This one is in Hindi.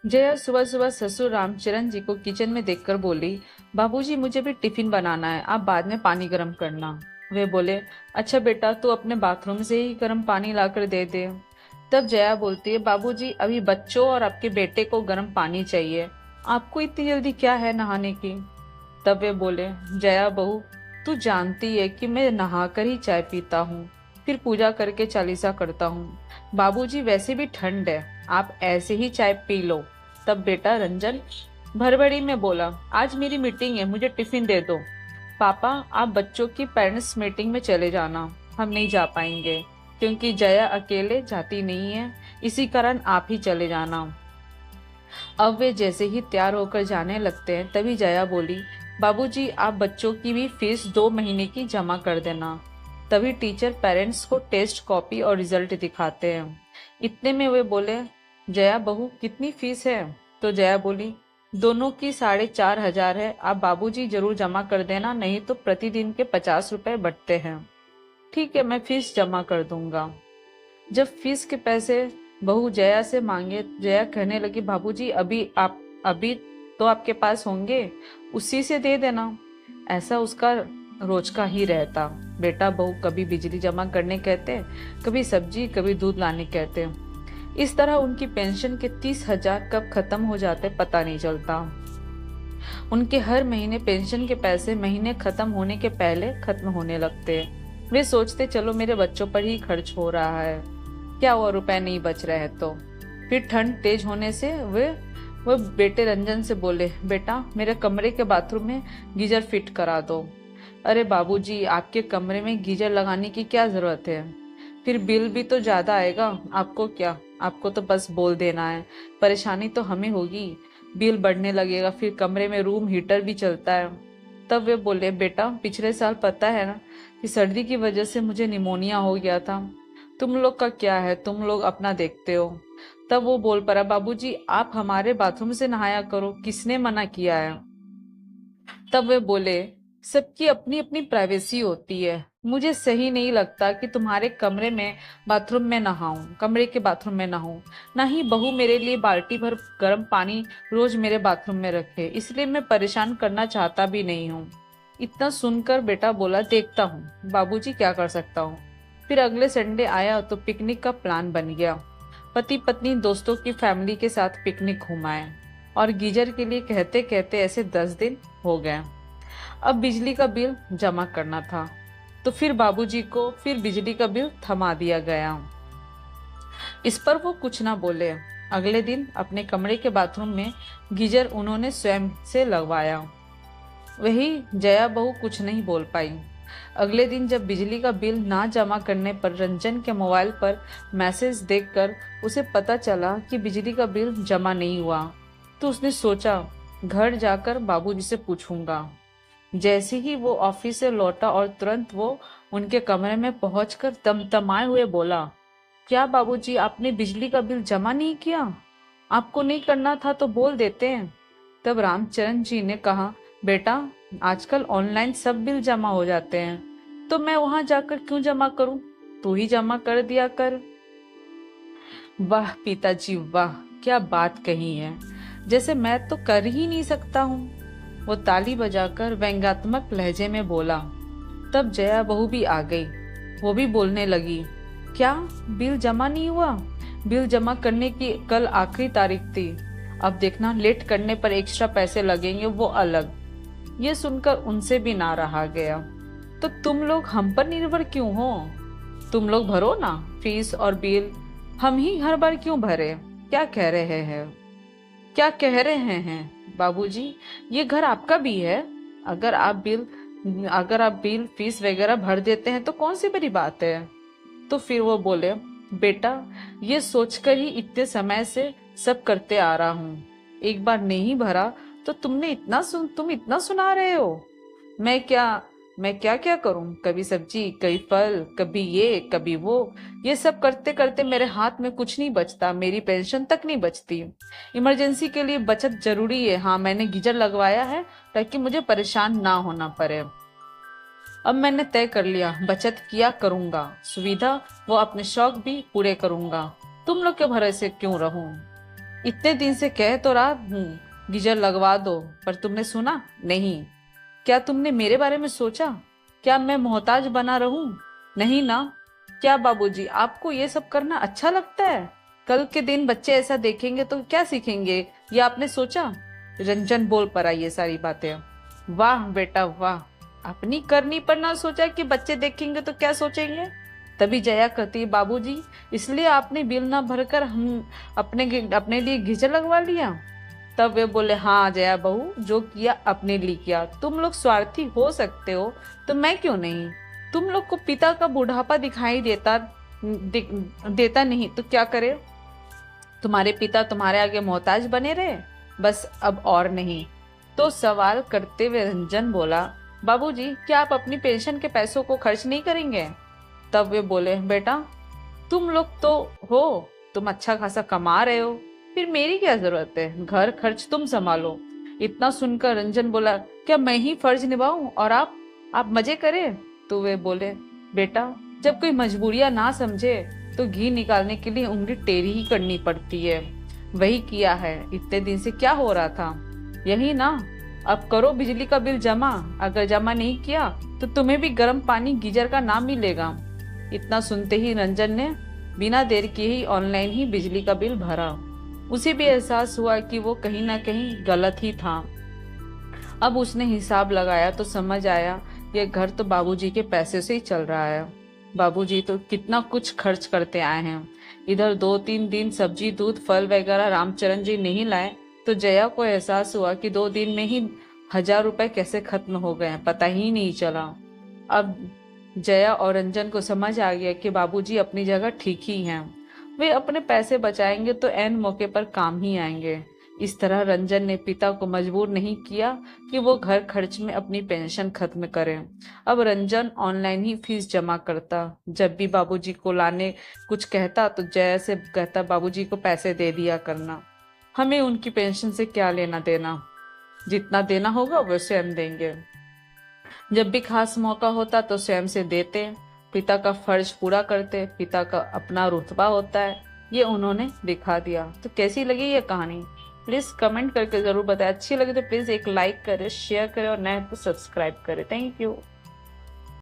जया सुबह सुबह ससुर रामचरण जी को किचन में देखकर बोली, बाबूजी मुझे भी टिफिन बनाना है, आप बाद में पानी गर्म करना। वे बोले, अच्छा बेटा, तू अपने बाथरूम से ही गर्म पानी लाकर दे दे। तब जया बोलती है, बाबूजी अभी बच्चों और आपके बेटे को गर्म पानी चाहिए, आपको इतनी जल्दी क्या है नहाने की। तब वे बोले, जया बहू, तू जानती है कि मैं नहाकर ही चाय पीता हूँ, फिर पूजा करके चालीसा करता हूँ। बाबूजी वैसे भी ठंड है, आप ऐसे ही चाय पी लो। तब बेटा रंजन भरभरी में बोला, आज मेरी मीटिंग है, मुझे टिफिन दे दो। पापा आप बच्चों की पेरेंट्स मीटिंग में चले जाना, हम नहीं जा पाएंगे, क्योंकि जया अकेले जाती नहीं है, इसी कारण आप ही चले जाना। अब वे जैसे ही तैयार होकर जाने लगते हैं तभी जया बोली, बाबूजी आप बच्चों की भी फीस 2 महीने की जमा कर देना। तभी टीचर पेरेंट्स को टेस्ट कॉपी और रिजल्ट दिखाते हैं। इतने में वे बोले, जया बहू कितनी फीस है। तो जया बोली, दोनों की 4,500 है, आप बाबूजी जरूर जमा कर देना, नहीं तो प्रतिदिन के 50 रुपए बढ़ते हैं। ठीक है, मैं फीस जमा कर दूंगा। जब फीस के पैसे बहू जया से मांगे, जया कहने लगी, बाबूजी अभी तो आपके पास होंगे, उसी से दे देना। ऐसा उसका रोज का ही रहता। बेटा बहू कभी बिजली जमा करने कहते, कभी सब्जी, कभी दूध लाने कहते। इस तरह उनकी पेंशन के 30,000 कब खत्म हो जाते पता नहीं चलता। उनके हर महीने पेंशन के पैसे महीने खत्म होने के पहले खत्म होने लगते। वे सोचते, चलो मेरे बच्चों पर ही खर्च हो रहा है, क्या और रुपए नहीं बच रहे हैं। तो फिर ठंड तेज होने से वे बेटे रंजन से बोले, बेटा मेरे कमरे के बाथरूम में गीजर फिट करा दो। अरे बाबूजी आपके कमरे में गीजर लगाने की क्या जरूरत है, फिर बिल भी तो ज्यादा आएगा, आपको क्या, आपको तो बस बोल देना है, परेशानी तो हमें होगी, बिल बढ़ने लगेगा, फिर कमरे में रूम हीटर भी चलता है। तब वे बोले, बेटा पिछले साल पता है ना कि सर्दी की वजह से मुझे निमोनिया हो गया था, तुम लोग का क्या है, तुम लोग अपना देखते हो। तब वो बोल पड़ा, बाबूजी आप हमारे बाथरूम से नहाया करो, किसने मना किया है। तब वे बोले, सबकी अपनी अपनी प्राइवेसी होती है, मुझे सही नहीं लगता कि तुम्हारे कमरे में बाथरूम में नहाऊं, कमरे के बाथरूम में नहाऊं, ना ही बहू मेरे लिए बाल्टी भर गर्म पानी रोज मेरे बाथरूम में रखे, इसलिए मैं परेशान करना चाहता भी नहीं हूँ। इतना सुनकर बेटा बोला, देखता हूँ बाबूजी क्या कर सकता हूँ। फिर अगले संडे आया तो पिकनिक का प्लान बन गया। पति पत्नी दोस्तों की फैमिली के साथ पिकनिक घुमाए और गीजर के लिए कहते कहते ऐसे 10 दिन हो गए। अब बिजली का बिल जमा करना था, तो फिर बाबूजी को फिर बिजली का बिल थमा दिया गया। इस पर वो कुछ ना बोले। अगले दिन अपने कमरे के बाथरूम में गीजर उन्होंने स्वयं से लगवाया। वही जया बहू कुछ नहीं बोल पाई। अगले दिन जब बिजली का बिल ना जमा करने पर रंजन के मोबाइल पर मैसेज देखकर उसे पता चला कि बिजली का बिल जमा नहीं हुआ, तो उसने सोचा घर जाकर बाबूजी से पूछूंगा। जैसे ही वो ऑफिस से लौटा और तुरंत वो उनके कमरे में पहुंचकर तमतमाए हुए बोला, क्या बाबूजी आपने बिजली का बिल जमा नहीं किया, आपको नहीं करना था तो बोल देते हैं। तब रामचरण जी ने कहा, बेटा आजकल ऑनलाइन सब बिल जमा हो जाते हैं, तो मैं वहां जाकर क्यों जमा करूं, तू ही जमा कर दिया कर। वाह पिताजी वाह, क्या बात कही है, जैसे मैं तो कर ही नहीं सकता हूँ। वो ताली बजाकर व्यंग्यात्मक लहजे में बोला। तब जया बहू भी आ गई, वो भी बोलने लगी, क्या बिल जमा नहीं हुआ, बिल जमा करने की कल आखिरी तारीख थी, अब देखना लेट करने पर एक्स्ट्रा पैसे लगेंगे, वो अलग। ये सुनकर उनसे भी ना रहा गया, तो तुम लोग हम पर निर्भर क्यों हो, तुम लोग भरो ना फीस और बिल, हम ही हर बार क्यों भरे, क्या कह रहे हैं, क्या कह रहे हैं बाबूजी, ये घर आपका भी है, अगर आप बिल अगर आप बिल फीस वगैरह भर देते हैं तो कौन सी बड़ी बात है। तो फिर वो बोले, बेटा ये सोचकर ही इतने समय से सब करते आ रहा हूँ, एक बार नहीं भरा तो तुम इतना सुना रहे हो, मैं क्या मैं क्या क्या करूं, कभी सब्जी, कभी फल, कभी ये कभी वो, ये सब करते करते मेरे हाथ में कुछ नहीं बचता, मेरी पेंशन तक नहीं बचती। इमरजेंसी के लिए बचत जरूरी है, हाँ मैंने गीजर लगवाया है ताकि मुझे परेशान ना होना पड़े। अब मैंने तय कर लिया, बचत किया करूंगा, सुविधा वो अपने शौक भी पूरे करूंगा, तुम लोग के भरोसे क्यों रहूं। इतने दिन से कह तो रहा हूँ गीजर लगवा दो, पर तुमने सुना नहीं। क्या तुमने मेरे बारे में सोचा? क्या मैं मोहताज बना रहूं? नहीं ना। क्या बाबूजी, आपको ये सब करना अच्छा लगता है? कल के दिन बच्चे ऐसा देखेंगे तो क्या सीखेंगे, ये आपने सोचा? रंजन बोल पड़ा ये सारी बातें। वाह बेटा वाह, अपनी करनी पर ना सोचा कि बच्चे देखेंगे तो क्या सोचेंगे। तभी जया कहती है, बाबूजी इसलिए आपने बिल ना भरकर हम अपने लिए गीजर लगवा लिया। तब वे बोले, हाँ जया बहू, जो किया अपने लिए किया। तुम लोग स्वार्थी हो सकते हो तो मैं क्यों नहीं? तुम लोग को पिता का बुढ़ापा दिखाई देता नहीं तो क्या करे? तुम्हारे पिता तुम्हारे आगे मोहताज बने रहे, बस अब और नहीं। तो सवाल करते हुए रंजन बोला, बाबूजी क्या आप अपनी पेंशन के पैसों को खर्च नहीं करेंगे? तब वे बोले, बेटा तुम लोग तो हो, तुम अच्छा खासा कमा रहे हो, फिर मेरी क्या जरूरत है? घर खर्च तुम संभालो। इतना सुनकर रंजन बोला, क्या मैं ही फर्ज निभाऊं और आप मजे करें? तो वे बोले, बेटा जब कोई मजबूरियां ना समझे तो घी निकालने के लिए उंगली टेढ़ी ही करनी पड़ती है। वही किया है। इतने दिन से क्या हो रहा था? यही ना। अब करो बिजली का बिल जमा। अगर जमा नहीं किया तो तुम्हें भी गर्म पानी गीजर का नाम मिलेगा। इतना सुनते ही रंजन ने बिना देर किए ही ऑनलाइन ही बिजली का बिल भरा। उसे भी एहसास हुआ कि वो कहीं ना कहीं गलत ही था। अब उसने हिसाब लगाया तो समझ आया ये घर तो बाबूजी के पैसे से ही चल रहा है। बाबूजी तो कितना कुछ खर्च करते आए हैं। इधर 2-3 दिन सब्जी दूध फल वगैरह रामचरण जी नहीं लाए तो जया को एहसास हुआ कि 2 दिन में ही 1000 रुपए कैसे खत्म हो गए, पता ही नहीं चला। अब जया और रंजन को समझ आ गया कि बाबूजी अपनी जगह ठीक ही हैं। वे अपने पैसे बचाएंगे तो ऐन मौके पर काम ही आएंगे। इस तरह रंजन ने पिता को मजबूर नहीं किया कि वो घर खर्च में अपनी पेंशन खत्म करे। अब रंजन ऑनलाइन ही फीस जमा करता। जब भी बाबूजी को लाने कुछ कहता तो जया से कहता, बाबूजी को पैसे दे दिया करना, हमें उनकी पेंशन से क्या लेना देना, जितना देना होगा वो स्वयं देंगे। जब भी खास मौका होता तो स्वयं से देते। पिता का फर्ज पूरा करते। पिता का अपना रुतबा होता है, ये उन्होंने दिखा दिया। तो कैसी लगी ये कहानी? प्लीज कमेंट करके जरूर बताएं। अच्छी लगी तो प्लीज एक लाइक करें, शेयर करें और नए तो सब्सक्राइब करें। Thank you.